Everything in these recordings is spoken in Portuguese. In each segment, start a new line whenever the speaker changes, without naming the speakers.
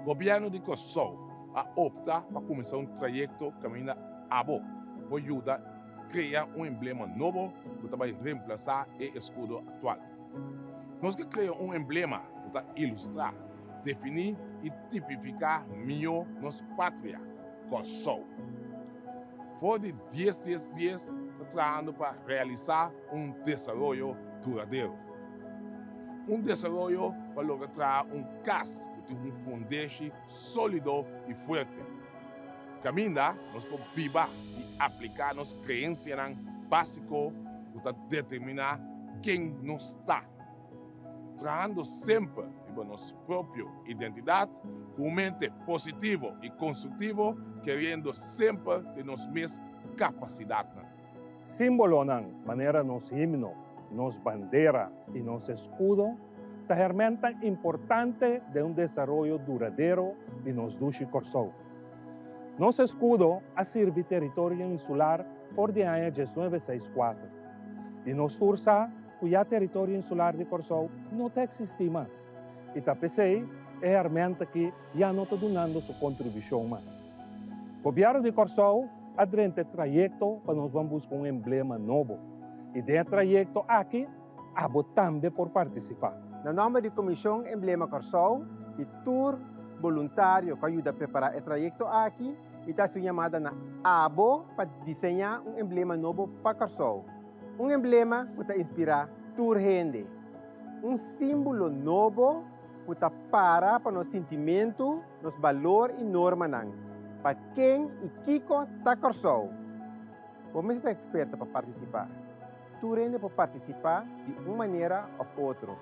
governo de Kosovo a optar para começar um trajeto caminho abo, para ajudar a criar um emblema novo que vai reemplaçar o escudo atual. Nós que criamos um emblema para ilustrar, definir e tipificar melhor nossa pátria, Kosovo. Por de 10 dias, trabalhando para realizar um desenvolvimento duradouro. Um desenvolvimento para lograr casa que tem fundamento sólido e forte. Caminha, nós podemos viver e aplicar nossas crenças básicas para determinar quem nós está. Trabalhando sempre com nossa própria identidade, com mente positivo e construtivo, querendo sempre ter nossas mesmas capacidades.
Símbolo ng maneira nos himno, nos bandera e nos escudo, a ferramenta importante de desenvolvimento duradouro de nos dushi Kosovo. Nosso escudo ha servi território insular por de ano 1964 e nos tursa cuya território insular de Kosovo não existe mais. E tapesei é ferramenta que já não está dando sua contribuição mais. O governo de Kosovo adrente trajeto para nós vamos buscar um emblema novo. E dentro do trajeto aqui, abo também por participar.
Na nome da Comissão Emblema Kosovo, e tour voluntário que ajuda a preparar o trajeto aqui, e está chamada na abo para desenhar um emblema novo para Kosovo. Um emblema que inspira tour gente. Um símbolo novo que para nos sentimento, nos valor e norma para quem e Kiko está Kosovo. Como você está experto para participar? Tu rende para participar de uma maneira ou outra.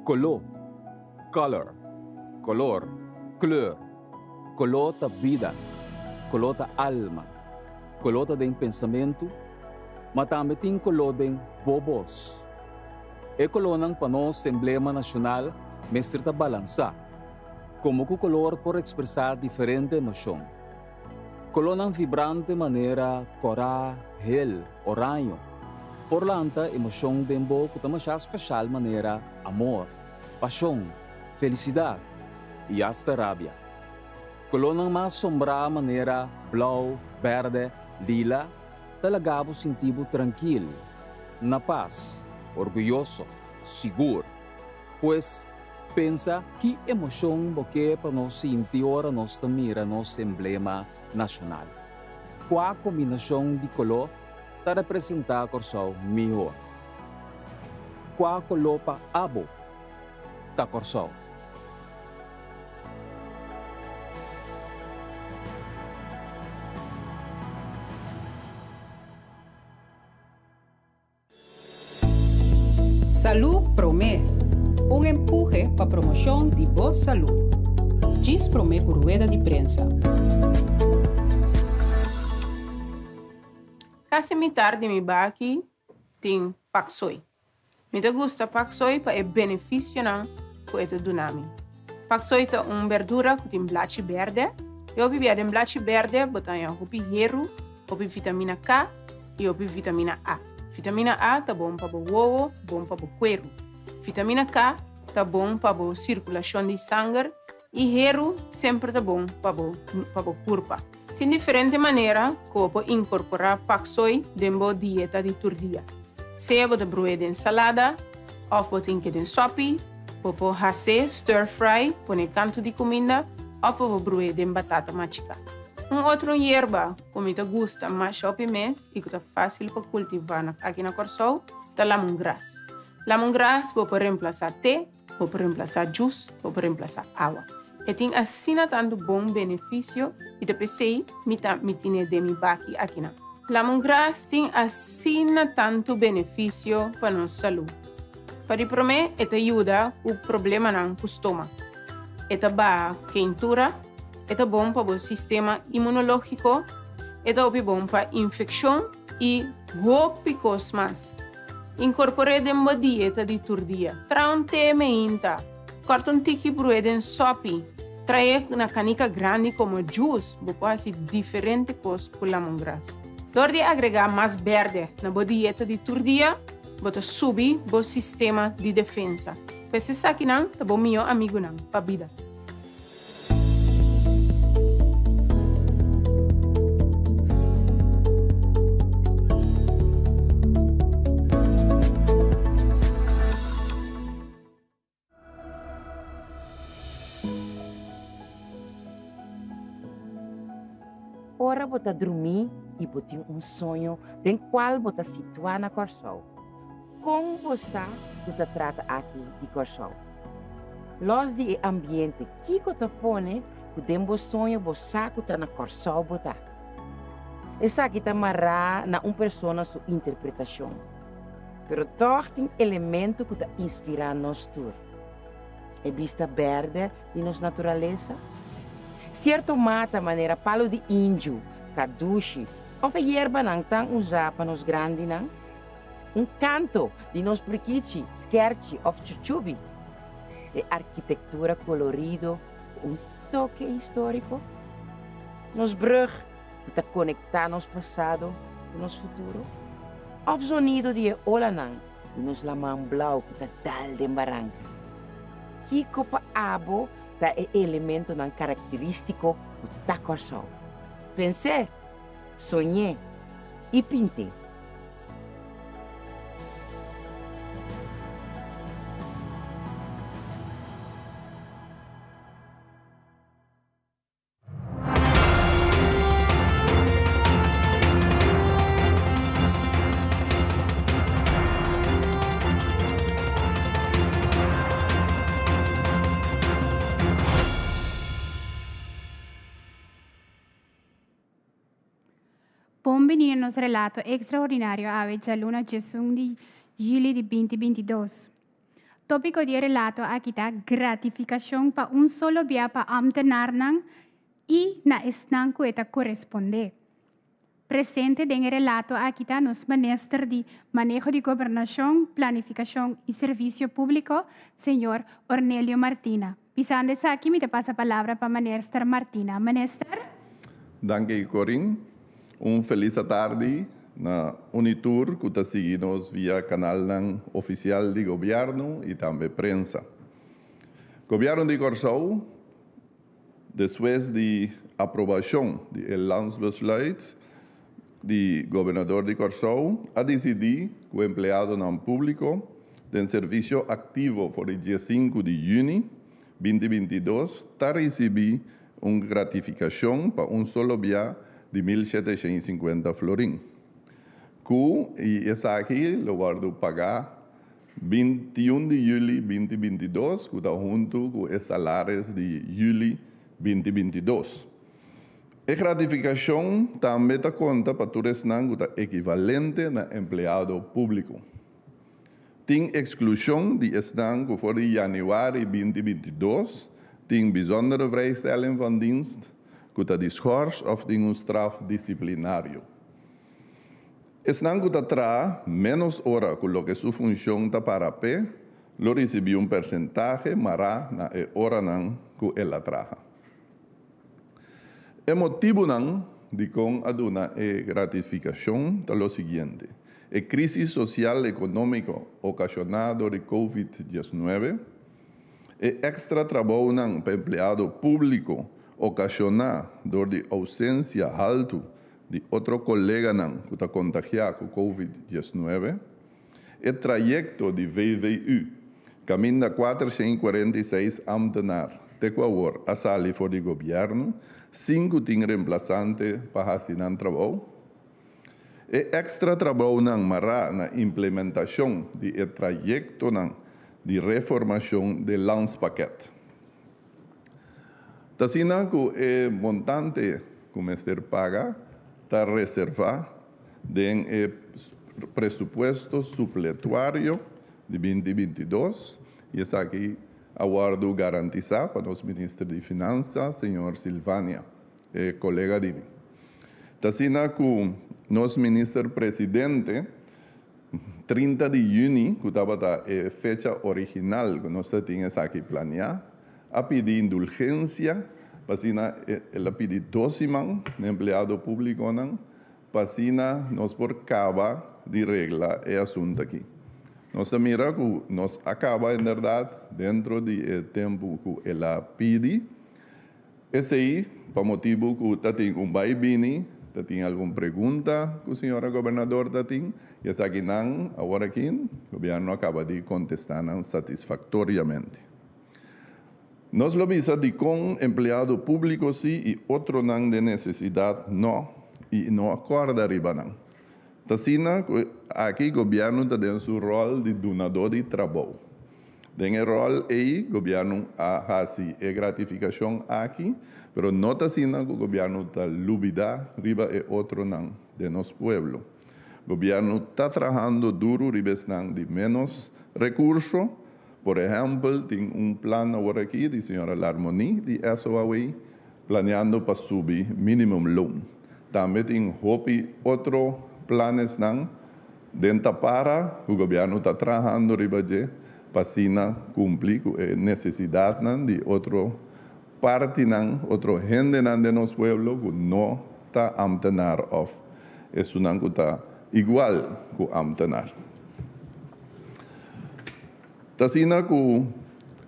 Color, color, color, kleur, color da vida, color da alma, color da pensamento, mas também tem color da bobos. E color ng panos emblema nacional, mestre da balança, como que o color por expressar diferente noção. Color ng vibrante maneira cora, hel, oranho, por lanta emoção dembo que também é especial maneira amor, paixão, felicidade e hasta rabia. Color ng mais sombra maneira blau, verde, lila, talagabo sentido tranquilo, na paz, orgulhoso, seguro. Pois pensa que emoção porque para nós sentir ora nós mira nosso emblema nacional. Qual a combinação de color para representar Kosovo melhor? Qual color para abo da Kosovo?
Salud Promé, um empurre para a promoção de boa saúde. Diz Promé com rueda de prensa.
Kasi mitar de mi baki tem paksoi. Me gusta paksoi para o benefício não que é do nami. Paksoi é uma verdura que tem blachi verde. Eu bebia de blachi verde, botanha hopi hierro, hopi vitamina K e hopi vitamina A. Vitamina A tá bom para o ovo, bom para o cuero. Vitamina K tá bom para a circulação de sangue e hierro sempre tá bom para o corpo. Tem diferente maneira que pode incorporar paksoi dentro da dieta de todo dia. Seja você broer de ensalada, ou você tem que de sopi, pode fazer stir fry, pôr canto de comida, ou pode broer de batata machica. Outra erva que me gusta mais mês e que é fácil para cultivar aqui na Kosovo é lemongrass. Lemongrass pode reemplaçar té, pode reemplaçar juice, pode reemplaçar água. E tem assim tanto bom benefício e depois sei me tem de mi baki aqui na. Lemongrass tem assim tanto benefício para nossa saúde. Para mim, ajuda o problema não estômago. Ba quentura, é bom para o sistema imunológico, é bom para infecção e roupas mais. Incorporei uma dieta de turdia. Traga um te meinta. Corta um tiki brueden sopi. Trae na canica grande como juice. Vou fazer diferente coisa com lemongrass. Dor de agregar mais verde na boa dieta de turdia, vou subir o sistema de defesa. Pese aqui não, tá bom meu amigo não, para vida.
Ora bota dormir e botar sonho bem qual bota situar na Corsol. Como você bota trata aqui de Corsol? Los de ambiente que você põe, podemos sonho você que na Corsol bota. Essa aqui está marrada na pessoa sua interpretação. Pero toch tem elemento que inspira nos tour. É vista verde de nossa natureza. Certo mata maneira palo de índio, caduche, ou hierba não tão usada para nos grandes não. Canto de nos priquichi, scherzi ou chuchubi. De arquitetura colorido, toque histórico. Nos brug, que conectar nos passado e nos futuro. Ou sonido de olanang, de nos lamang blau que dal de barranca. Kiko pa abo, é elemento não característico da Corsol. Pensei, sonhei e pintei.
Bem-vindo ao nosso relato extraordinário a a luna de 1 de julho de 2022. Tópico de relato aqui está gratificação para solo via para amtenar e na estanco eta corresponde. Presente em relato aqui está nos ministro de Manejo de Governação, Planificação e Serviço Público, senhor Ornélio Martina. Pisando aqui, me passa a palavra para ministro Martina. Ministro?
Danke, Corinne. Feliz tarde na Unitur, que está seguindo via canal oficial de governo e também prensa. Governo de Corsol, depois de aprovação do Landsbesluit do governador de Corsol, a decidir que o empregado não público tem serviço ativo por o dia 5 de junho de 2022 está recebendo uma gratificação para solo dia de 1.750 florim. E essa aqui, eu guardo pagar 21 de julho de 2022, que está junto com os salários de julho de 2022. A gratificação também está conta para todos que está equivalente na empregado público. Tem exclusão de estan que for de januário de 2022, tem bijzondere vrijstelling van dienst, que está geschorst of tem straf disciplinário. Estan que está atrás menos hora com lo que sua função está para pé, lo recebeu percentaje mará na hora que ela traja. O motivo de com aduna gratificação é o seguinte: a crise social e econômica ocasionada por COVID-19, e extra trabalho para empregado público ocasionado por a ausência alta de outro colega que está contagiado com COVID-19, o trajeto de VVU, caminho de 446 ambtenaar, tequawar a salir for de governo, 5 tem reemplaçante para assinar trabalho, e extra trabalho mará na implementação de trajeto de reformação do Landspaket. Tasina que o montante que o Ministério paga está reservado em presupuesto supletório de 2022 e essa aqui aguardo garantizar para os ministros de Finanças, senhor Silvânia, colega dele. Tasina com nosso ministro presidente, 30 de junho, que estava a fecha original que nós tínhamos aqui planeado, a pedir indulgência, ela pediu 12 man, empregado público, para nós por cabo de regla é assunto aqui. Nós mira que nós acaba, em verdade, dentro do tempo que ela pede. Esse aí, para motivo que tem vai vir, tem alguma pergunta que a senhora governadora tem, e essa aqui não, agora aqui, o governo acaba de contestar satisfatoriamente. Nós lo visa de com empregado público sim e outro não de necessidade não, e não acorda arriba não. Tasina, aqui o governo tem seu rol de donador de trabalho. Tem o rol aí, o governo faz a gratificação aqui, mas não tasina que o governo está lubida riba e outro não de nosso pueblo. O governo está trabalhando duro riba de menos recursos. Por exemplo, tem plano agora aqui de senhora Larmoni, de SOAW, planeando para subir minimum loan. Também tem outros planos dentro para o governo está trabalhando para cumprir com a necessidade de outra parte, outra gente de nosso pueblo que não está amtenar of. Isso não está igual que amtenar. Tasina que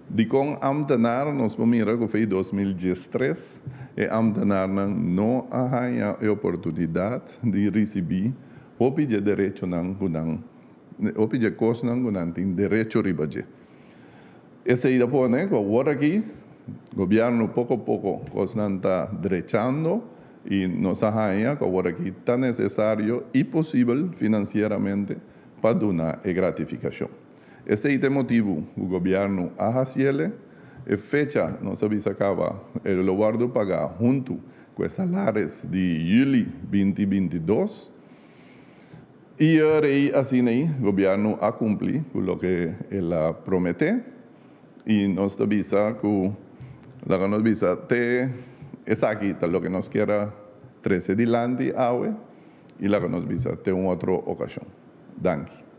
de com amtenar nós vamos mirar que foi 2013 e amtenar não há a oportunidade de receber o de direito o de coisa não tem direito riba de. Esse aí depois que agora aqui o governo pouco a pouco coisa está derechando e nós há que agora aqui está necessário e possível financeiramente para dar a gratificação. Esse é o motivo o governo ahaciele e fecha não sabe se acaba ele lo guardo pagar junto com os salários de julho 2022 e aí assim o governo a cumprir com o que ela promete e nós avisa que la nos avisa te es aqui tá lo que nos quer 13 dilante awe e la nos avisa te uma outra ocasião. Danke.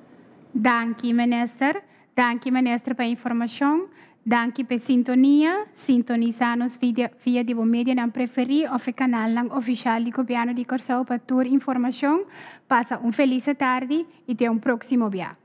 Danke, minister. Danke, minister, pela informação. Danke pela sintonia. Sintonizar-nos via de media não preferir ou o canal oficial do governo de Corsão para toda informação. Passa uma feliz tarde e até um próximo dia.